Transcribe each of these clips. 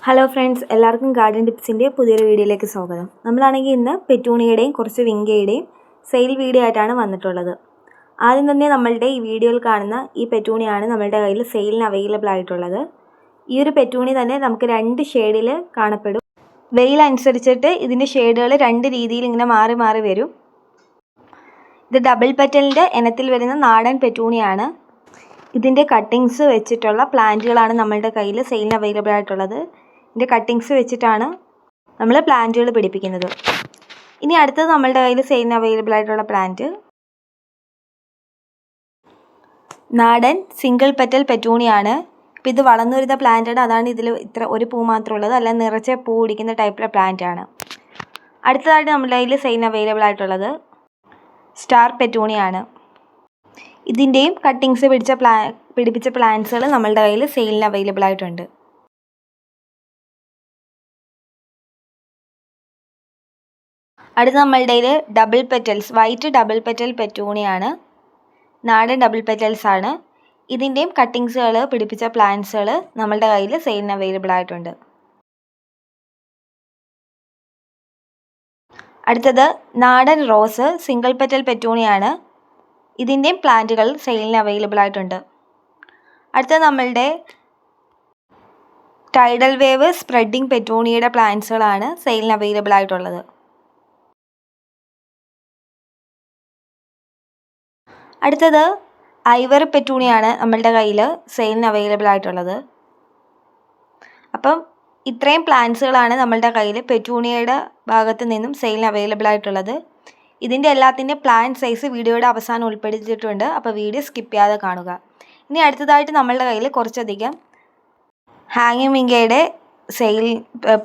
Hello friends, എല്ലാവർക്കും garden ടിപ്സിൻ്റെ പുതിയൊരു വീഡിയോയിലേക്ക് സ്വാഗതം. നമ്മളാണെങ്കിൽ ഇന്ന് പെറ്റൂണിയുടെയും കുറച്ച് വിങ്കയുടെയും സെയിൽ വീഡിയോ ആയിട്ടാണ് വന്നിട്ടുള്ളത്. ആദ്യം തന്നെ നമ്മളുടെ ഈ വീഡിയോയിൽ കാണുന്ന ഈ പെറ്റൂണിയാണ് നമ്മളുടെ കയ്യിൽ സെയിലിന് അവൈലബിൾ ആയിട്ടുള്ളത്. ഈ ഒരു പെറ്റൂണി തന്നെ നമുക്ക് 2 ഷെയ്ഡിൽ കാണപ്പെടും. വെയിലനുസരിച്ചിട്ട് ഇതിൻ്റെ ഷെയ്ഡുകൾ 2 രീതിയിൽ ഇങ്ങനെ മാറി മാറി വരും. ഇത് ഡബിൾ പെറ്റലിൻ്റെ ഇനത്തിൽ വരുന്ന നാടൻ പെറ്റൂണിയാണ്. ഇതിൻ്റെ കട്ടിങ്സ് വെച്ചിട്ടുള്ള പ്ലാന്റുകളാണ് നമ്മളുടെ കയ്യിൽ സെയിലിന് അവൈലബിൾ ആയിട്ടുള്ളത്. ഇതിൻ്റെ കട്ടിങ്സ് വെച്ചിട്ടാണ് നമ്മൾ പ്ലാന്റുകൾ പിടിപ്പിക്കുന്നത്. ഇനി അടുത്തത് നമ്മളുടെ കയ്യിൽ സെയിലിന് അവൈലബിൾ ആയിട്ടുള്ള പ്ലാന്റ് നാടൻ സിംഗിൾ പെറ്റൽ പെറ്റൂണിയാണ്. ഇപ്പോൾ ഇത് വളർന്നു വരുന്ന പ്ലാന്റാണ്, അതാണ് ഇതിൽ ഇത്ര ഒരു പൂ മാത്രമേ ഉള്ളത്, അല്ല നിറച്ച പൂ പിടിക്കുന്ന ടൈപ്പിലെ പ്ലാന്റ് ആണ്. അടുത്തതായിട്ട് നമ്മുടെ കയ്യിൽ സെയിലിന് അവൈലബിൾ ആയിട്ടുള്ളത് സ്റ്റാർ പെറ്റൂണിയാണ്. ഇതിൻ്റെയും കട്ടിങ്സ് പിടിപ്പിച്ച പ്ലാന്റ്സുകൾ നമ്മളുടെ കയ്യിൽ സെയിലിന് അവൈലബിൾ ആയിട്ടുണ്ട്. അടുത്ത നമ്മളുടെ കയ്യിൽ double petals white double petal പെറ്റൂണിയാണ്. നാടൻ ഡബിൾ പെറ്റൽസ് ആണ്. ഇതിൻ്റെയും കട്ടിങ്സുകൾ പിടിപ്പിച്ച പ്ലാന്റ്സുകൾ നമ്മളുടെ കയ്യിൽ സെയിലിന് അവൈലബിൾ ആയിട്ടുണ്ട്. അടുത്തത് നാടൻ റോസ് സിംഗിൾ പെറ്റൽ പെറ്റൂണിയാണ്. ഇതിൻ്റെയും പ്ലാന്റുകൾ സെയിലിന് അവൈലബിൾ ആയിട്ടുണ്ട്. അടുത്തത് നമ്മളുടെ ടൈഡൽ വേവ് സ്പ്രെഡിങ് പെറ്റൂണിയുടെ പ്ലാന്റ്സുകളാണ് സെയിലിന് അവൈലബിൾ ആയിട്ടുള്ളത്. അടുത്തത് ഐവറി പെറ്റൂണിയാണ് നമ്മളുടെ കയ്യിൽ സെയിലിന് അവൈലബിൾ ആയിട്ടുള്ളത്. അപ്പം ഇത്രയും പ്ലാന്റ്സുകളാണ് നമ്മളുടെ കയ്യിൽ പെറ്റൂണിയയുടെ ഭാഗത്ത് നിന്നും സെയിലിന് അവൈലബിൾ ആയിട്ടുള്ളത്. ഇതിൻ്റെ എല്ലാത്തിൻ്റെ പ്ലാന്റ് സൈസ് വീഡിയോയുടെ അവസാനം ഉൾപ്പെടുത്തിയിട്ടുണ്ട്, അപ്പോൾ വീഡിയോ സ്കിപ്പ് ചെയ്യാതെ കാണുക. ഇനി അടുത്തതായിട്ട് നമ്മളുടെ കയ്യിൽ കുറച്ചധികം ഹാങ്ങിങ് വിങ്കയുടെ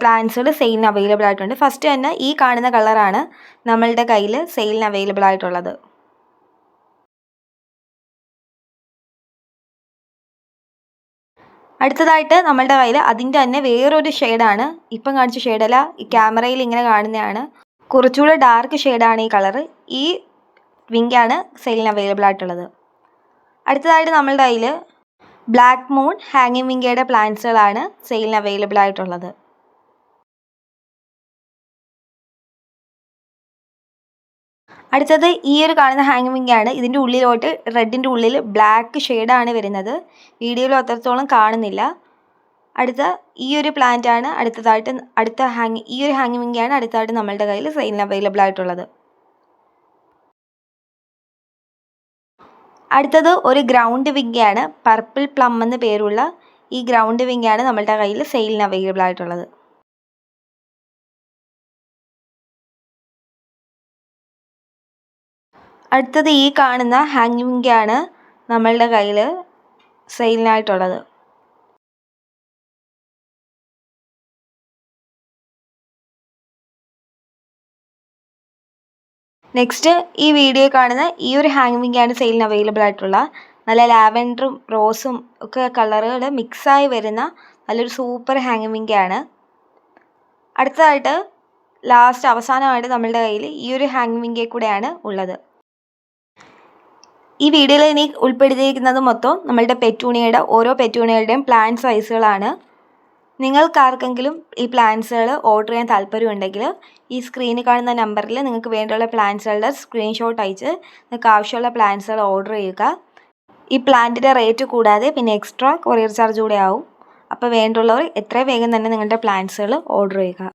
പ്ലാന്റ്സുകൾ സെയിലിന് അവൈലബിൾ ആയിട്ടുണ്ട്. ഫസ്റ്റ് തന്നെ ഈ കാണുന്ന കളറാണ് നമ്മളുടെ കയ്യിൽ സെയിലിന് അവൈലബിൾ ആയിട്ടുള്ളത്. അടുത്തതായിട്ട് നമ്മളുടെ കയ്യിൽ അതിൻ്റെ തന്നെ വേറൊരു ഷെയ്ഡാണ്, ഇപ്പം കാണിച്ച ഷെയ്ഡല്ല, ഈ ക്യാമറയിൽ ഇങ്ങനെ കാണുന്നതാണ്. കുറച്ചുകൂടെ ഡാർക്ക് ഷെയ്ഡാണ് ഈ കളറ്. ഈ വിങ്കാണ് സെയിലിന് അവൈലബിൾ ആയിട്ടുള്ളത്. അടുത്തതായിട്ട് നമ്മളുടെ കയ്യിൽ ബ്ലാക്ക് മൂൺ ഹാങ്ങിങ് വിങ്കയുടെ പ്ലാന്റ്സുകളാണ് സെയിലിന് അവൈലബിൾ ആയിട്ടുള്ളത്. അടുത്തത് ഈ ഒരു കാണുന്ന ഹാങ്ങിങ് വിങ്കാണ്. ഇതിൻ്റെ ഉള്ളിലോട്ട് റെഡിൻ്റെ ഉള്ളിൽ ബ്ലാക്ക് ഷെയ്ഡാണ് വരുന്നത്. വീഡിയോയിൽ അത്രത്തോളം കാണുന്നില്ല. അടുത്ത ഈ ഒരു പ്ലാന്റ് ആണ് ഈ ഒരു ഹാങ്ങിങ് വിങ്കാണ് അടുത്തതായിട്ട് നമ്മളുടെ കയ്യിൽ സെയിലിന് അവൈലബിൾ ആയിട്ടുള്ളത്. അടുത്തത് ഒരു ഗ്രൗണ്ട് വിങ്കയാണ്. പർപ്പിൾ പ്ലം എന്ന് പേരുള്ള ഈ ഗ്രൗണ്ട് വിങ്കാണ് നമ്മളുടെ കയ്യിൽ സെയിലിന് അവൈലബിൾ ആയിട്ടുള്ളത്. അടുത്തത് ഈ കാണുന്ന ഹാങ്ങിങ് വിങ്കാണ് നമ്മളുടെ കയ്യിൽ സെയിലിനായിട്ടുള്ളത്. നെക്സ്റ്റ് ഈ വീഡിയോ കാണുന്ന ഈ ഒരു ഹാങ്ങിങ് വിങ്കാണ് സെയിലിന് അവൈലബിൾ ആയിട്ടുള്ള. നല്ല ലാവൻഡറും റോസും ഒക്കെ കളറുകൾ മിക്സായി വരുന്ന നല്ലൊരു സൂപ്പർ ഹാങ്ങിങ് വിങ്കാണ്. അടുത്തതായിട്ട് അവസാനമായിട്ട് നമ്മളുടെ കയ്യിൽ ഈ ഒരു ഹാങ്ങിങ് വിങ്കയെ കൂടെയാണ് ഉള്ളത്. ഈ വീഡിയോയിൽ ഇനി ഉൾപ്പെടുത്തിയിരിക്കുന്നത് മൊത്തം നമ്മളുടെ ഓരോ പെറ്റൂണിയുടെയും പ്ലാന്റ് സൈസുകളാണ്. നിങ്ങൾക്കാർക്കെങ്കിലും ഈ പ്ലാന്റ്സുകൾ ഓർഡർ ചെയ്യാൻ താല്പര്യമുണ്ടെങ്കിൽ ഈ സ്ക്രീനിൽ കാണുന്ന നമ്പറിൽ നിങ്ങൾക്ക് വേണ്ടിയുള്ള പ്ലാന്റ്സുകളുടെ സ്ക്രീൻഷോട്ട് അയച്ച് നിങ്ങൾക്ക് ആവശ്യമുള്ള പ്ലാന്റ്സുകൾ ഓർഡർ ചെയ്യുക. ഈ പ്ലാന്റിൻ്റെ റേറ്റ് കൂടാതെ പിന്നെ എക്സ്ട്രാ കൊറിയർ ചാർജ് കൂടെ ആവും. അപ്പോൾ വേണ്ടുള്ളവർ എത്രയും വേഗം തന്നെ നിങ്ങളുടെ പ്ലാന്റ്സുകൾ ഓർഡർ ചെയ്യുക.